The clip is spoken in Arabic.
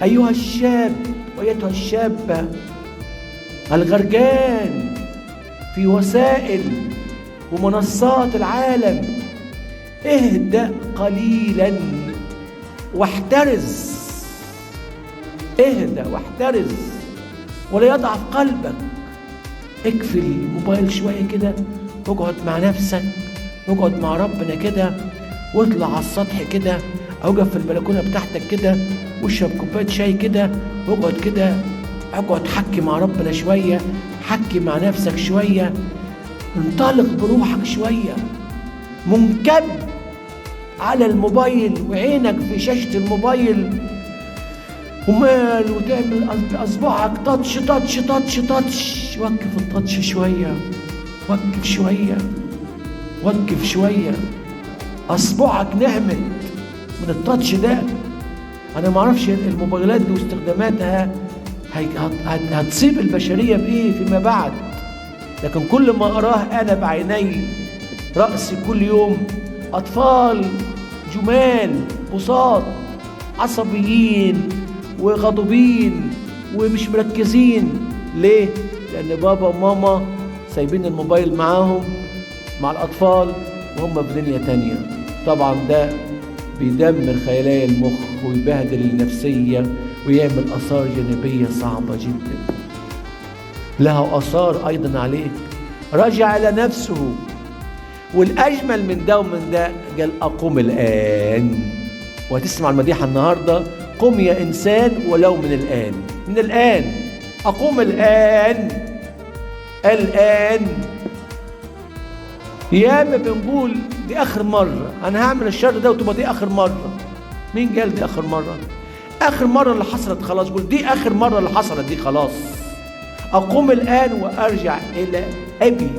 أيها الشاب وأيتها الشابة الغرقان في وسائل ومنصات العالم، اهدأ قليلا واحترز. اهدأ واحترز ولا يضعف قلبك. اقفل الموبايل شوية كده، اقعد مع نفسك، اقعد مع ربنا كده، واطلع على السطح كده، او اقف في البلكونة بتاعتك كده واشرب كوباية شاي كده، واقعد كده، اقعد حكي مع ربنا شوية، حكي مع نفسك شوية، انطلق بروحك شوية. منكب على الموبايل وعينك في شاشة الموبايل ومال، وتعمل بأصبعك تاتش تاتش تاتش تاتش. وقف التاتش شوية، وقف شوية، وقف شوية. أصبعك نعمت من التاتش ده. أنا معرفش الموبايلات دي واستخداماتها هتصيب البشرية بإيه فيما بعد، لكن كل ما أراه أنا بعيني رأسي كل يوم أطفال جمال بساط عصبيين وغضوبين ومش مركزين. ليه؟ لأن بابا وماما سايبين الموبايل معاهم مع الأطفال وهم في دنيا تانية. طبعا ده بيدمر خلايا المخ ويبهدل النفسية ويعمل آثار جانبية صعبة جدا، لها آثار أيضا عليك. رجع إلى نفسه، والأجمل من ده ومن ده قال أقوم الآن. وهتسمع المديحة النهاردة: قم يا إنسان ولو من الآن. من الآن، أقوم الآن. الآن. ياما بنقول دي آخر مرة أنا هعمل الشر ده وتبقى دي آخر مرة. مين قال دي آخر مرة؟ آخر مرة اللي حصلت خلاص. قول دي آخر مرة اللي حصلت دي خلاص. أقوم الآن وأرجع إلى أبي